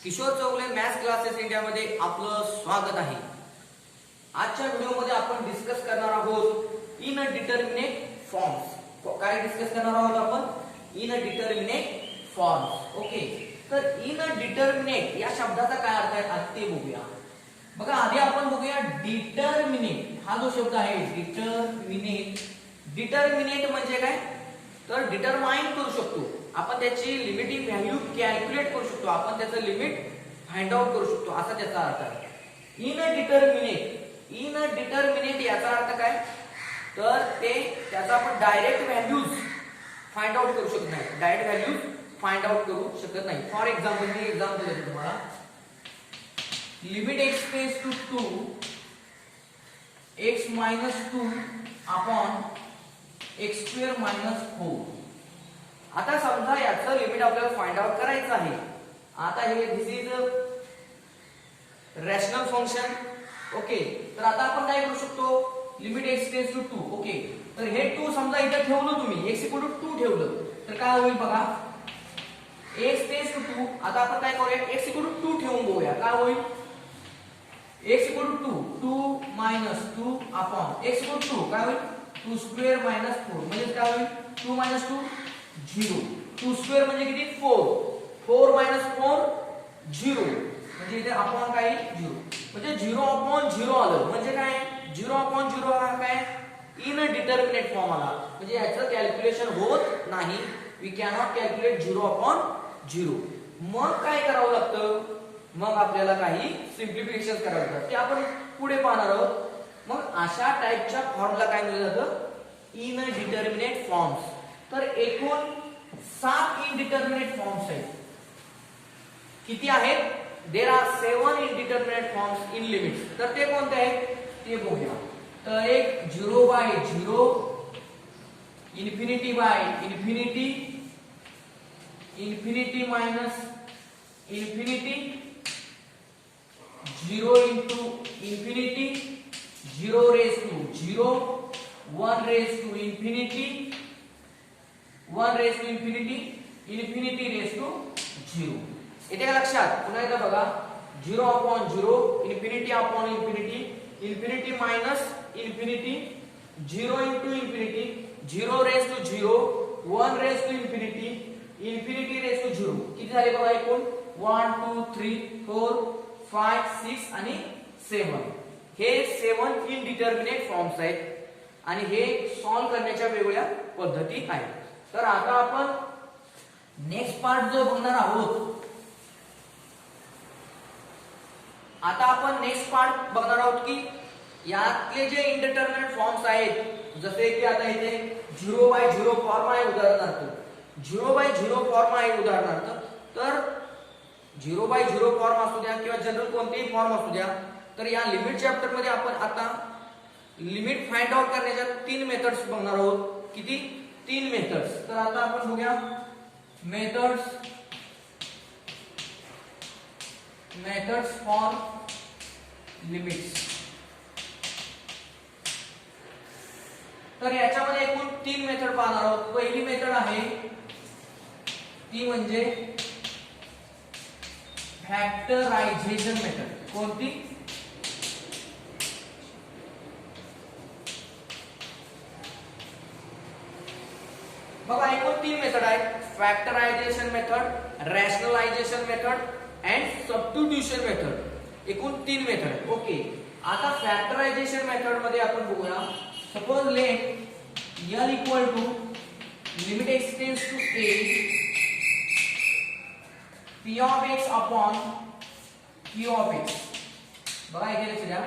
Kishore Chougale maths classes इंडियामध्ये आपलं स्वागत आहे। आजच्या व्हिडिओमध्ये आपण डिस्कस करणार आहोत इनडिटर्मिनेट फॉर्म्स। काय डिस्कस करणार आहोत आपण? Indeterminate forms. ओके, तर इनडिटर्मिनेट या शब्दाचा काय अर्थ आहे आज ते बघूया। बघा, आधी आपण बघूया डिटर्मिनेट हा जो शब्द आहे डिटर्मिनेट। डिटर्मिनेट म्हणजे काय? तर डिटरमाइन करू शकतो आपण, त्याची लिमिटिंग व्हॅल्यू कॅल्क्युलेट करू शकतो आपण, त्याचं लिमिट फाइंड आउट करू शकतो, असा त्याचा अर्थ आहे। इनडिटर्मिनेट याचा अर्थ काय? तर ते त्याचा आपण डायरेक्ट व्हॅल्यूज फाइंड आउट करू शकत नाही, डायरेक्ट व्हॅल्यूज फाइंड आउट करू शकत नाही। फॉर एक्झाम्पल मी एक्झाम्पल देतो तुम्हाला। Limit x tends to 2 x minus 2 upon x square minus 4। आता समजा याचं लिमिट आपल्याला फाइंड आउट करायचं आहे। आता हे this is rational function. Okay, तर आता आपण काय करू शकतो? Limit x tends to 2। Okay, तर हे 2 समजा इथे ठेवलं तुम्ही, x इक्वल टू 2 ठेवलं तर काय होईल बघा, x टेंड्स टू 2। आता आपण काय करूया, x इक्वल टू 2 ठेवून बघूया काय होईल। x equal to 2 minus 2 upon x equal to 2 काय होईल 2 स्क्वेअर मायनस 4 म्हणजे काय होईल 2 मायनस 2 0। 2 स्क्वेअर म्हणजे किती 4, 4 मायनस 4 0 म्हणजे इथे अपॉन काय 0, म्हणजे 0 अपॉन 0 आलं म्हणजे काय 0 अपॉन 0 हा काय इनडिटर्मिनेट फॉर्म आला, म्हणजे याचं कॅल्क्युलेशन होत नाही। We cannot calculate 0 upon 0। मग काय करावं लागतं? मग आपल्याला काही सिम्प्लिफिकेशन करावं लागतं, ते आपण पुढे पाहणार आहोत। मग अशा टाइपच्या फॉर्मला काय म्हटलं जातं? Indeterminate forms. तर एकूण 7 इनडिटर्मिनेट फॉर्म्स आहेत। किती आहेत? There are 7 indeterminate forms in limits. तर ते कोणते आहेत ते बघूया। तर एक 0 by 0, infinity by infinity, infinity minus infinity, 0 into infinity, 0 raised to 0, 1 raised to infinity, 1 raised to infinity, infinity raised to 0। येते का लक्षात? पुन्हा एकदा बघा, 0 upon 0, infinity upon infinity, infinity minus infinity, 0 into infinity, 0 raised to 0, 1 raised to infinity, infinity raised to 0। किती झाले बघा एकूण? 1 2 3 4 5 6 आणि 7। हे 7 इनडिटर्मिनेट फॉर्म्स आहेत आणि हे सॉल्व करण्याच्या वेगवेगळ्या पद्धती आहेत। तर आता आपण नेक्स्ट पार्ट जो बघणार आहोत, की यातले जे इनडिटर्मिनेट फॉर्म्स आहेत, जसे की आता इथे 0 बाय 0 फॉर्म आहे उदाहरणार्थ, 0 बाय 0 फॉर्म आहे उदाहरणार्थ, तर 0 बाय 0 फॉर्म असू द्या किंवा जनरल कोणतेही फॉर्म असू द्या, तर या लिमिट चॅप्टर मध्ये आपण आता लिमिट फाइंड आउट करण्याच्या 3 मेथड्स बघणार आहोत। किती? 3 मेथड्स। तर आता आपण बघूया मेथड्स फॉर लिमिट्स। तर याच्यामध्ये एकूण 3 मेथड पाहणार आहोत। पहिली मेथड आहे ती म्हणजे फॅक्टरायझेशन मेथड। कोणती? बघा, एकूण 3 मेथड आहेत, factorisation method, rationalisation method and substitution method. एकूण 3 मेथड आहेत। ओके, आता फॅक्टरायझेशन मेथड मध्ये आपण बघूया। Suppose let l equal to limit x tends to a p of x upon q of x। बघा इथे लक्ष द्या,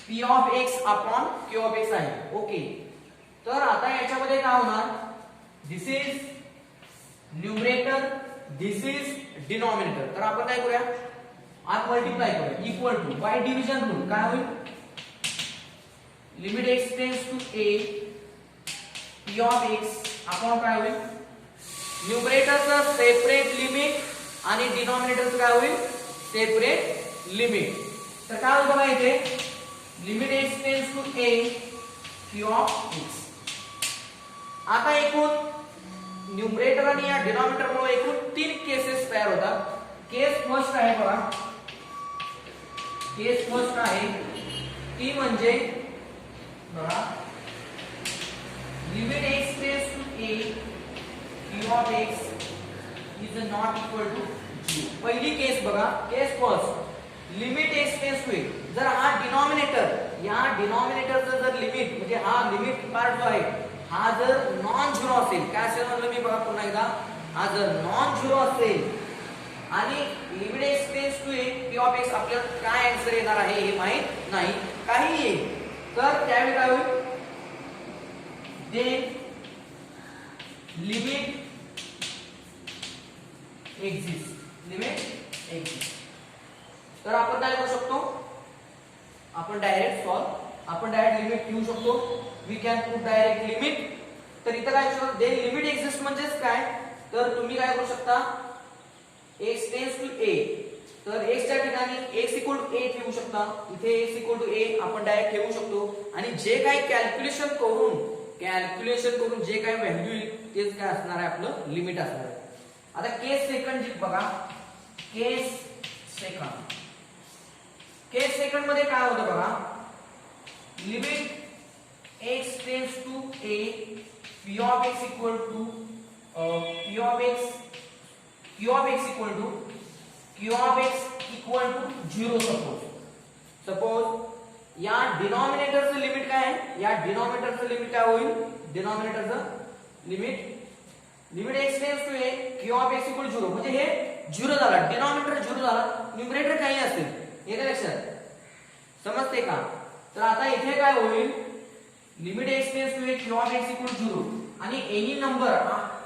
p of x upon q of x आहे। ओके, तर आता याच्यामध्ये काय होणार? This is numerator, this is denominator. तर आपण काय करूया, आत मल्टिप्लाय करूया, equal to by division rule काय होईल? Limit x tends to a p of x upon काय होईल? न्यूमरेटरचं सेपरेट लिमिट आणि डिनॉमिनेटरचं काय होईल? Separate limit. तर काय होईल बघा इथे, limit x tends to a p of x। आता एकूण न्यूमरेटर आणि या डिनॉमिनेटर मुळे एकूण 3 केसेस तयार होतात। केस फर्स्ट आहे बघा, केस फर्स्ट आहे ती म्हणजे बघा limit x tends to a q of x is not equal to 0. पहिली केस बघा, case first limit x tends to a. जर हा डिनॉमिनेटर, या डिनॉमिनेटरचं जर लिमिट म्हणजे हा लिमिट पार्ट जो आहे हा जर नॉन झिरो असेल, काय असेल म्हणलं मी बघा पुन्हा एकदा, हा जर नॉन झिरो असेल आणि limit x tends to a p of x आपल्याला काय आन्सर येणार आहे हे माहित नाही, काही येईल, तर त्यावेळी काय होईल, they limit exist, limit exist. तर आपण काय करू शकतो, आपण डायरेक्ट सॉल्व, आपण डायरेक्ट लिमिट घेऊ शकतो, we can put direct limit. तर इथं काय करू शकतो, दे लिमिट एक्झिस्ट म्हणजेच काय, तर तुम्ही काय करू शकता, x टेंड्स टू a, तर x च्या ठिकाणी x इक्वल टू a ठेवू शकता, इथे x इक्वल टू a आपण डायरेक्ट ठेवू शकतो आणि जे काही कॅल्क्युलेशन करून जे काही व्हॅल्यू येईल तेच काय असणार आहे, आपलं लिमिट असणार आहे. आता केस सेकंड जी बघा, केस सेकंड मध्ये काय होतं बघा, limit x tends to a p of x equal to p of x q of x equal to 0. Suppose या डिनॉमिनेटरचं लिमिट काय आहे, या डिनॉमिनेटरचं लिमिट काय होईल, डिनॉमिनेटरचं limit x tends to a q of x equal to 0 म्हणजे हे 0 झाला, डिनॉमिनेटर 0 झाला, न्यूमरेटर काही असेल, हे लक्षात समजते का. तर आता इथे काय होईल, limit x tends to a q of x equal to 0 आणि एनी नंबर,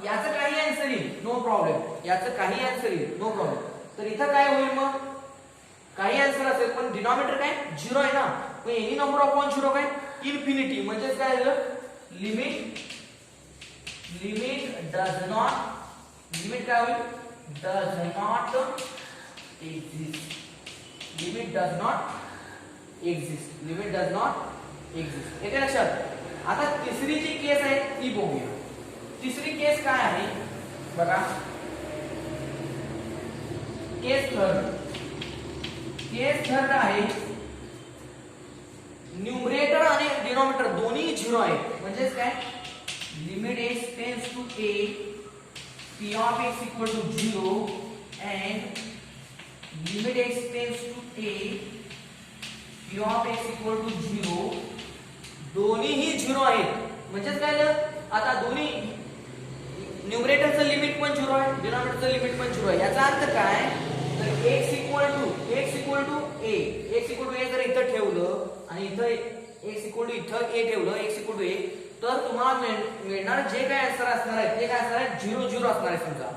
याचं काही आन्सर येईल, नो प्रॉब्लेम, याचं काही आन्सर येईल, नो प्रॉब्लेम. तर इथं काय होईल, मग काही आन्सर असेल पण डिनॉमिनेटर काय 0 आहे ना, मग एनी नंबर अपॉन 0 काय इन्फिनिटी, म्हणजे काय झालं, लिमिट डज नॉट, लिमिट काय होईल, does not exist, limit does not exist, limit does not exist. येते लक्षात. आता तिसरी जी केस आहे ती बघूया. तिसरी केस काय आहे बघा, केस थर्ड आहे, न्यूमरेटर आणि डिनॉमिनेटर दोन्ही 0 आहेत, म्हणजे काय, limit x tends to a p of x equal to 0 and limit x tends to a p of x equal to 0, दोन्हीही 0 आहेत, म्हणजे काय, आता दोन्ही न्यूमरेटरचं लिमिट पण 0 आहे, डिनॉमिनेटरचं लिमिट पण 0 आहे. याचा अर्थ काय, तर x इक्वल टू a जर इथं ठेवलं आणि इथं x इक्वल टू इथं a ठेवलं, x इक्वल टू a, तर तुम्हाला मिळणार जे काय आन्सर असणार आहे ते काय असणार आहे, 0 0 असणार आहे समजा.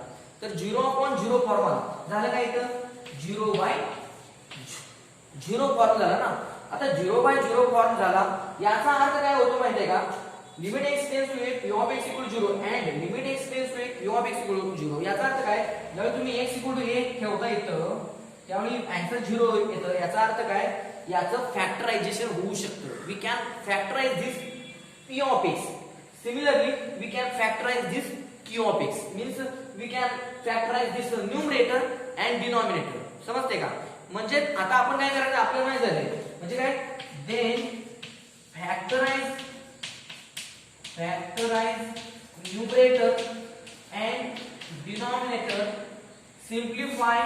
तर 0/0 फॉर्म्युला झालं काय, इथं 0/0 फॉर्म झाला ना. आता 0/0 फॉर्म झाला, याचा अर्थ काय होतो माहिती आहे का, limit x tends to a p of x equal to 0 and limit x tends to a p of x equal to 0. याचा अर्थ काय, जेव्हा तुम्ही x इक्वल टू a ठेवता इथं त्यावेळी आन्सर 0 येतं. याचा अर्थ काय, याचं फॅक्टरायझेशन होऊ शकतं. We can factorise this p of x. Similarly we can factorise this q of x. Means we can factorise this numerator and denominator. समजते का. म्हणजे आता आपण काय करायचं आपल्याला माहिती झाले, म्हणजे काय, then factorise numerator and denominator, simplify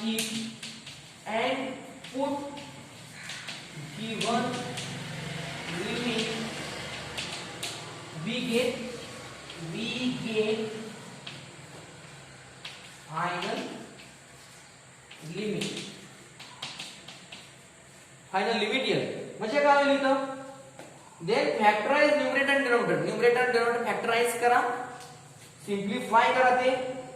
it and put given limit, we get final limit येईल. म्हणजे काय होईल इथं, then factorise numerator and denominator factorise करा, सिम्प्लिफाय करा, ते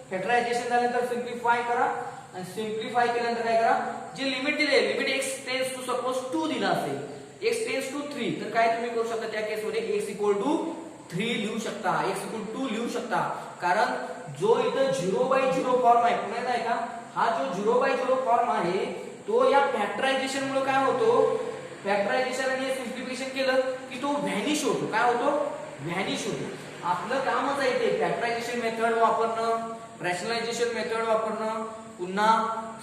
फॅक्टरायझेशन झाल्यानंतर सिम्प्लिफाय करा आणि सिम्प्लिफाय केल्यानंतर काय करा, जे लिमिट दिले, limit x tends to suppose 2 दिला असेल, x टेंड्स टू 3, तर काय तुम्ही करू शकता त्या केस मध्ये x इक्वल टू 3 लिहू शकता, x इक्वल टू 2 लिहू शकता. कारण जो इथं 0/0 फॉर्म आहे, पुन्हा एकदा ऐका, हा जो 0/0 फॉर्म आहे तो या फॅक्टरायझेशन मुळे काय होतो, फॅक्टरायझेशन आणि सिम्प्लिफिकेशन केलं की तो व्हॅनिश होतो. काय होतो, व्हॅनिश होतो. आपलं कामच आहे ते फॅक्टरायझेशन मेथड वापरणं, रॅशनलायझेशन मेथड वापरणं, पुन्हा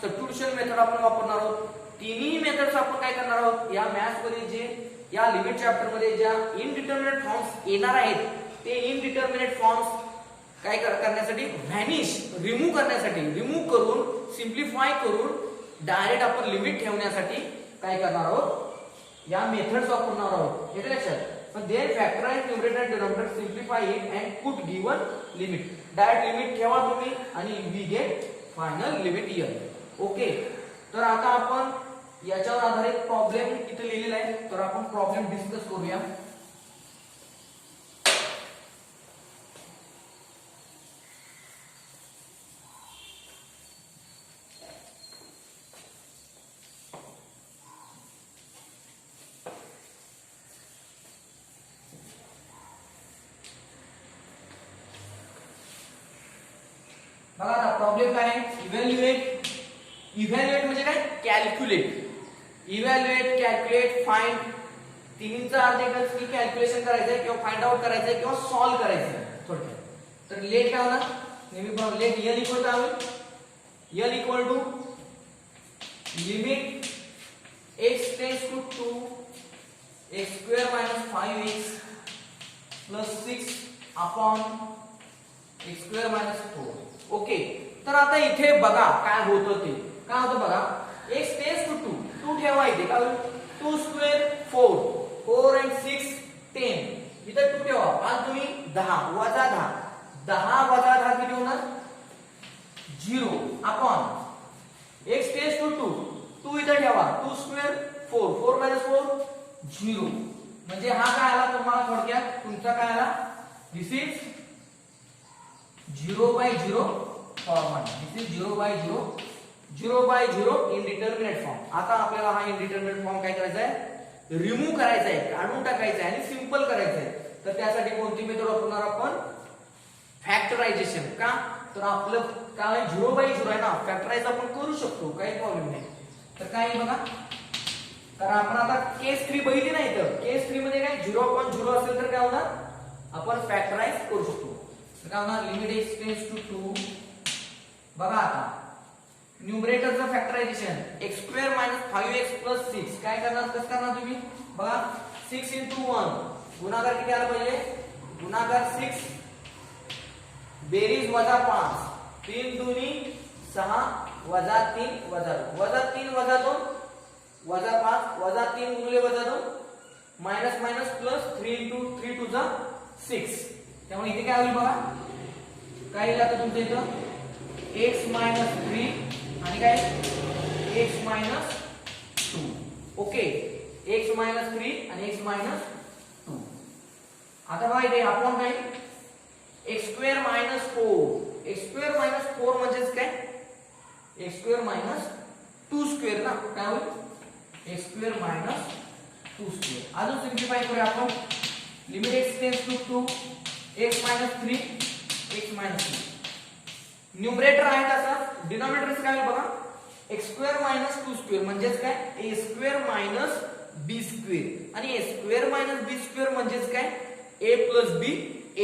सबस्टिट्यूशन मेथड आपण वापरणार आहोत. तिन्ही मेथड्स आपण काय करणार आहोत या मॅथ्स मध्ये जे या लिमिट चॅप्टर मध्ये ज्या इनडिटर्मिनेट फॉर्म्स येणार आहेत ते इनडिटर्मिनेट फॉर्म्स काय करण्यासाठी व्हॅनिश रिमूव्ह करण्यासाठी रिमूव्ह करून सिम्प्लिफाय करून डायरेक्ट आपण लिमिट ठेवण्यासाठी काय करणार आहोत या मेथड्स वापरणार आहोत. हे लक्षात. पण then factorise numerator and denominator simplify it and put given limit. Direct limit ठेवा तुम्ही आणि we get final limit here. Okay. तर आता आपण याच्यावर आधारित प्रॉब्लेम इथे लिहिलेला आहे. तर आपण प्रॉब्लेम डिस्कस करूया. बघा आता प्रॉब्लेम काय आहे. इव्हॅल्युएट म्हणजे काय कॅल्क्युलेट. इव्हॅल्युएट, कॅल्क्युलेट, फाइंड तिन्हीचा अर्थ एकच की कॅल्क्युलेशन करायचंय किंवा फाइंड आउट करायचंय किंवा सॉल्व्ह करायचंय थोडक्यात. तर लेट काय होणार नेहमी लेट एल इक्वल टू आहे L equal to limit x tends to 2 x square minus 5x plus 6 upon x square minus 4. Okay. तर आता इथे बघा काय होतं ते काय होतं बघा. x टेंड्स टू 2 2 ठेवा इथे काय होईल 2 स्क्वेअर 4 4 and 6 10 इथे 2 ठेवा. आज तुम्ही 10 वजा 10 10 वजा 10 किती होणार 0 अपॉन x टेंड्स टू 2 2 इथे ठेवा 2 स्क्वेअर 4 4 मायनस 4 0. म्हणजे हा काय आला तुम्हाला थोडक्यात तुमचा काय आला this is 0/0 form. This is 0/0 0/0 indeterminate form. आता आपल्याला हा इनडिटर्मिनेट फॉर्म काय करायचा आहे रिमूव्ह करायचा आहे काढून टाकायचा आहे आणि सिंपल करायचा आहे. तर त्यासाठी कोणती मेथड वापरणार आपण फॅक्टरायझेशन. का तर आपलं काय 0/0 आहे ना फॅक्टराइज आपण करू शकतो काही प्रॉब्लेम नाही. तर काय बघा कारण आपण आता केस 3 बघितली नाही तर केस 3 मध्ये काय 0/0 असेल तर काय होणार आपण फॅक्टराइज करू शकतो. तर काय होणार लिमिट x टेंड्स टू 2. बघा आता न्यूमरेटरचं factorisation x square minus 5x plus 6 काय करणार कसं करणार तुम्ही बघा 6 into 1 गुणाकार किती आला पाहिजे गुणाकार 6 बेरीज वजा 5 3 दुनी 6 वजा 3 वजा 2 वजा 3 वजा 2 वजा 5 वजा 3 गुणिले वजा 2 minus minus plus 3 into 3 to the 6. त्यामुळे इथे काय होईल बघा काय येईल आता तुमच्या इथं x minus 3 आणि काय x minus 2. Okay x minus 3 आणि x minus 2. आता बघा इथे आपण काय x square minus 4 x square minus 4 म्हणजेच काय x स्क्वेअर मायनस 2 स्क्वेअर ना काय होईल x स्क्वेअर मायनस 2 स्क्वेअर. अजून सिम्प्लिफाय करूया आपण limit x tends to 2 x minus 3 x minus 2. Numerator आहे तसा डिनॉमिनेटर काय बघा x स्क्वेअर मायनस 2 स्क्वेअर म्हणजेच काय a square minus b square आणि a square minus b square म्हणजेच काय a plus b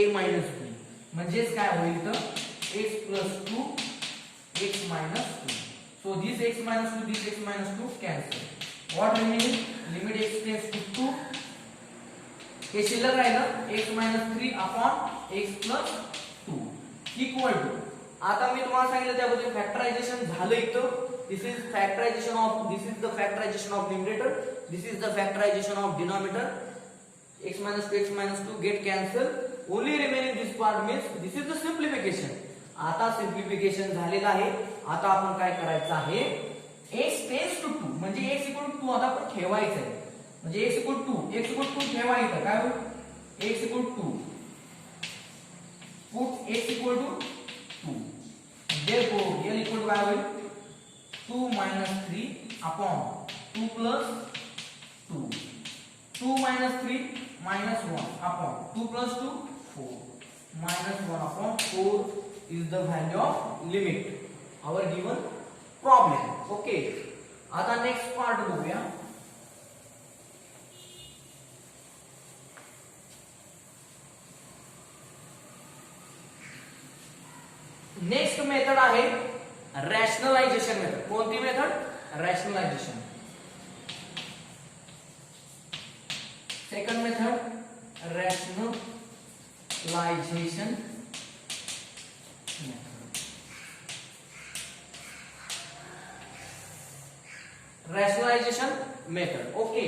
a minus b म्हणजेच काय होईल तर x plus 2 x minus 2. So this x minus 2 this x minus 2 cancel. What remaining limit x tends to 2 हे शिल्लक राहिलं x minus 3 upon x plus 2 equal to. आता मी तुम्हाला सांगितलं त्याबद्दल फॅक्टरायझेशन झालं इथं. दिस is factorisation of this is the factorisation of numerator this is the factorisation of denominator x minus 2 x minus 2 get cancel only remaining this part means this is the simplification. आता simplification झालेलं आहे. आता आपण काय करायचं आहे x tends to 2 म्हणजे x equal to 2 आता आपण ठेवायचं आहे म्हणजे x इक्वल टू 2 ठेवायचं काय होईल x equal to put x equal to 2 therefore l equal to काय होईल 2 minus 3 upon 2 plus 2 2 minus 3 minus 1 upon 2 plus 2 4 minus 1 upon 4 is the value of limit our given problem. Okay, आता next part बघूया. Next method आहे rationalization method. कोणती method? Rationalization. Second method rationalisation method. Rationalisation method. Okay,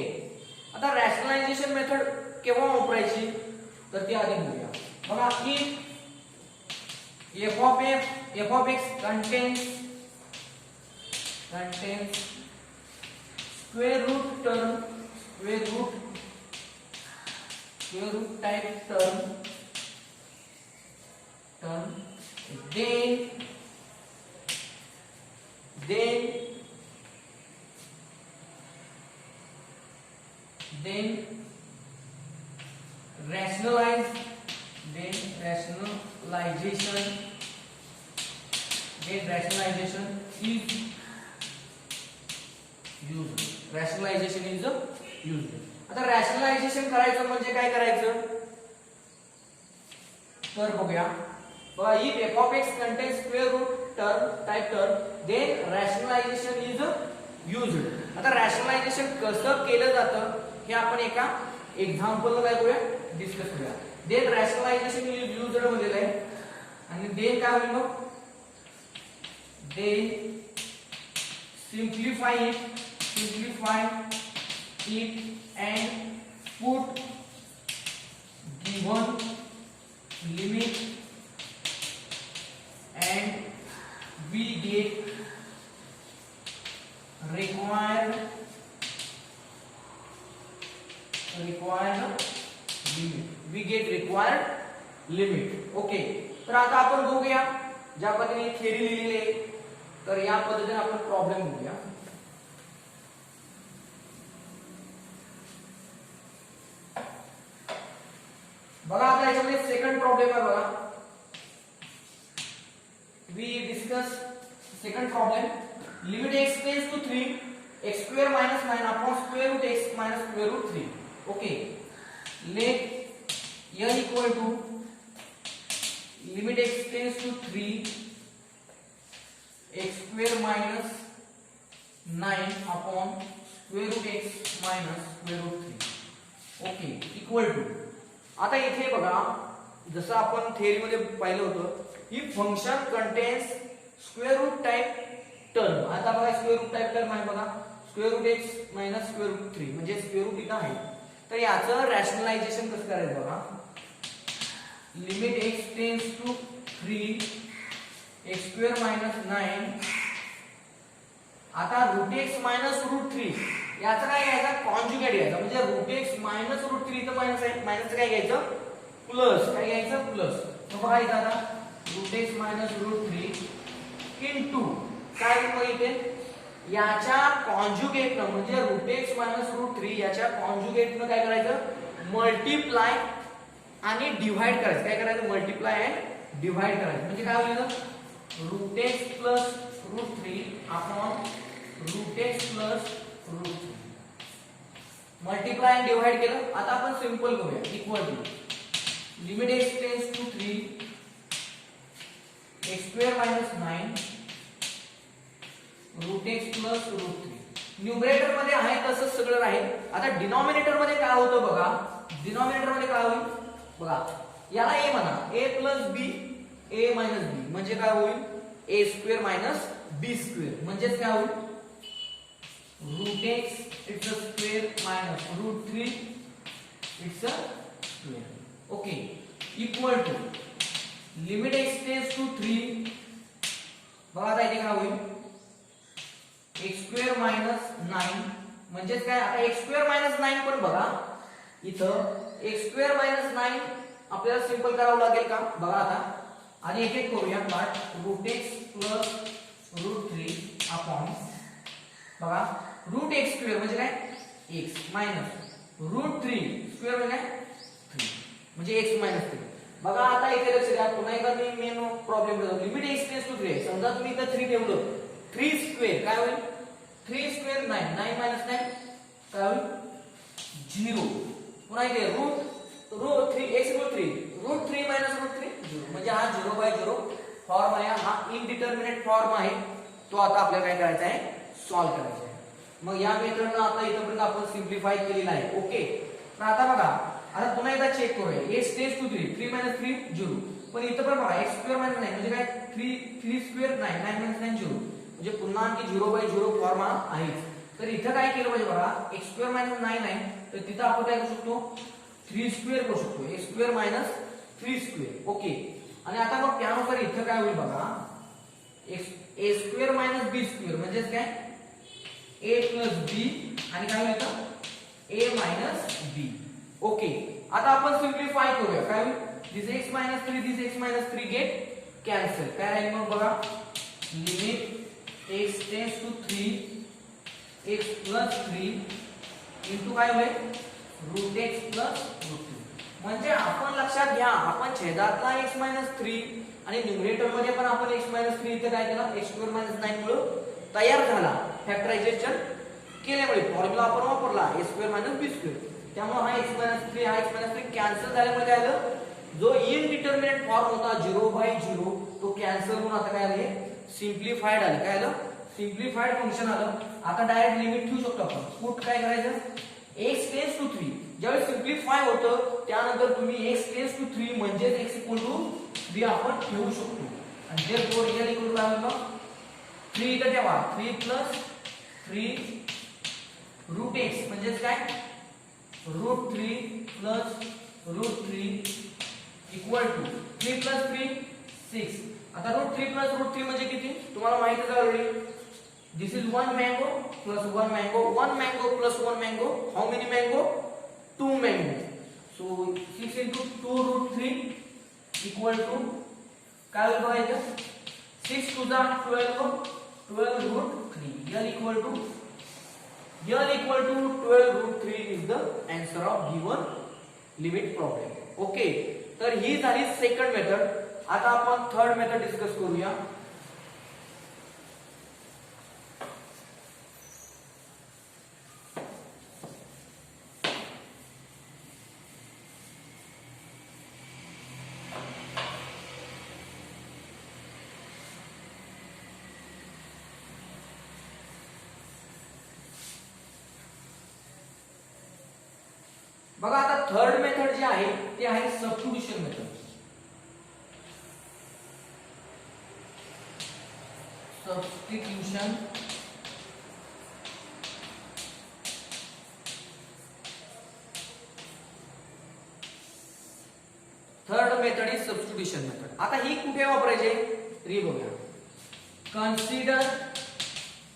आता rationalization method केव्हा वापरायची तर ती आधी बघूया. बघा की f of x contains square root term, square root type term, then rationalization is used. Rationalization is used. आता रॅशनलायझेशन करायचं म्हणजे काय करायचं तर बघूया. बघा if f of x contains square root term type term then rationalization is used. आता rationalisation कसं केलं जातं हे आपण एका एक्झाम्पल काय करूया, डिस्कस करूया. देन रॅशनलायझेशन इज युज्ड म्हणलेलं आहे आणि देन काय होईल मग they simplify it and put given limit and we get required limit. Okay, तर आता आपण बघूया ज्या पद्धतीने थेरी लिहिलेली आहे तर या पद्धतीने आपण प्रॉब्लेम बघूया. बघा आता याच्यामध्ये सेकंड प्रॉब्लेम आहे. बघा we discuss second problem. Limit x tends to 3 x square minus 9 upon square root x minus square root 3. Okay, let n equal to limit x tends to 3 x square minus 9 upon square root x minus square root 3. Okay, equal to. आता इथे बघा जसं आपण theory मध्ये पाहिलं होतं ही function contains square root type term. आता बघा स्क्वेअर रूट टाइप टर्म आहे बघा square root x minus square root 3 म्हणजे स्क्वेअर रूट इथं आहे. तर याचं रॅशनलायझेशन कसं करायचं बघा. Limit x tends to 3 x square minus 9 आता रूट x मायनस रूट 3 याचा काय घ्यायचा कॉन्जुगेट घ्यायचा म्हणजे रूट x मायनस रूट 3 इथं मायनस आहे मायनस काय घ्यायचं प्लस काय घ्यायचं प्लस. मग बघा इथं आता root x minus root 3 into काय मग इथे याच्या कॉन्जुगेटनं म्हणजे रूट x मायनस रूट 3 याच्या कॉन्जुगेटनं काय करायचं मल्टिप्लाय आणि डिवाइड करायचं. काय करायचं मल्टिप्लाय अँड डिवाइड करायचं म्हणजे काय होईल root x plus root 3 upon root x plus root 3 multiply and divide केलं. आता आपण सिंपल करूया equal to limit x tends to 3 x square minus 9 root x plus root 3. Numerator मध्ये आहे तसंच सगळं राहील. आता डिनॉमिनेटर मध्ये काय होतं बघा. डिनॉमिनेटर मध्ये काय होईल बघा याला a म्हणा a plus b a minus b म्हणजे काय होईल a square minus b square म्हणजेच काय होईल root x it's a square minus root 3 it's a square. Okay, equal to limit x tends to 3 बघा आता इथे काय होईल x स्क्वेअर मायनस 9 म्हणजेच काय आता x स्क्वेअर मायनस 9 पण बघा इथं x स्क्वेअर मायनस 9 आपल्याला सिंपल करावं लागेल का बघा आता आणि एक एक करूया part root x plus root 3 upon बघा रूट x स्क्वेअर म्हणजे काय x मायनस रूट 3 स्क्वेअर म्हणजे काय 3 म्हणजे x मायनस 3. बघा आता इथे लक्ष द्या पुन्हा एकदा मी मेन प्रॉब्लेम करतो. लिमिट x टेंड्स टू 3 समजा तुम्ही इथं 3 ठेवलं 3 स्क्वेअर काय होईल 3 स्क्वेअर 9 9 मायनस 9 काय होईल 0. पुन्हा इथे root 3 x equal 3 root 3 minus root 3 0 म्हणजे हा 0/0 फॉर्म आहे हा इनडिटर्मिनेट फॉर्म आहे, तो आता आपल्याला काय करायचा आहे, सॉल्व्ह करायचा आहे. मग या मेथडला आता इथपर्यंत आपण सिम्प्लिफाय केलेला आहे. ओके, तर आता बघा, आता पुन्हा एकदा चेक करूया. x tends to 3, 3 - 3 0. पण इथं पण बघा x स्क्वेअर - 9 म्हणजे काय, 3 स्क्वेअर 9, 9 - 9 0, म्हणजे पुन्हा आणखी 0/0 फॉर्म आहे. तर इथं काय केलं पाहिजे बघा, x स्क्वेअर - 9 आहे, तर तिथं आपण काय करू शकतो, 3 स्क्वेअर करू शकतो, x स्क्वेअर - 3 स्क्वेअर. ओके, आणि आता मग त्यानुसार इथं काय होईल बघा, a स्क्वेअर - b स्क्वेअर म्हणजे काय, a + b, आणि काय होईल a - b. ओके, आता आपण सिम्प्लिफाय करूया. काय होईल, this x - 3 this x - 3 get cancel. काय राहील मग बघा, limit x tends to 3 x + 3 into काय होईल, √x + √3. म्हणजे आपण लक्षात घ्या, आपण छेदातला x - 3 आणि न्यूमरेटर मध्ये पण आपण x - 3 इथे काय केला, x स्क्वेअर - 9 मुळे तयार झाला. फॅक्टरायझेशन केल्यामुळे फॉर्म्युला आपण वापरला a स्क्वेअर - b स्क्वेअर. त्यामुळे हा x - 3 हा x - 3 कॅन्सल झाल्यामुळे काय आलं, जो इनडिटर्मिनेट फॉर्म होता 0/0 तो कॅन्सल होऊन आता काय आलं, सिम्प्लिफाइड आलं. काय आलं, सिम्प्लिफाइड फंक्शन आलं. आता डायरेक्ट लिमिट ठेवू शकतो आपण. पुट काय करायचं, x टेन्स टू 3, ज्यावेळी सिम्प्लिफाय होतं त्यानंतर तुम्ही x टेन्स टू 3 म्हणजे x = 3 आपण ठेवू शकतो. आणि जे रियल इक्वल टू काय होतं, 3 इथं ठेवा, 3 + 3 √x म्हणजे काय, √3 + √3 इक्वल टू 3 + 3 6. आता √3 + √3 म्हणजे किती, तुम्हाला माहिती आहे already. This is 1 mango + 1 mango, 1 mango + 1 mango, how many mango, 2 mango. So 6 × 2 √3 equal to काय होईल बघा इथं, 6 × 2 = 12, 12 √3. L equal to 12 √3 is the answer of given limit problem. Okay, तर ही झाली सेकंड मेथड. आता आपण थर्ड मेथड डिस्कस करूया. बघा, आता थर्ड मेथड जी आहे ती आहे substitution method. Substitution third method is substitution method. आता ही कुठे वापरायची री बघूया. कन्सिडर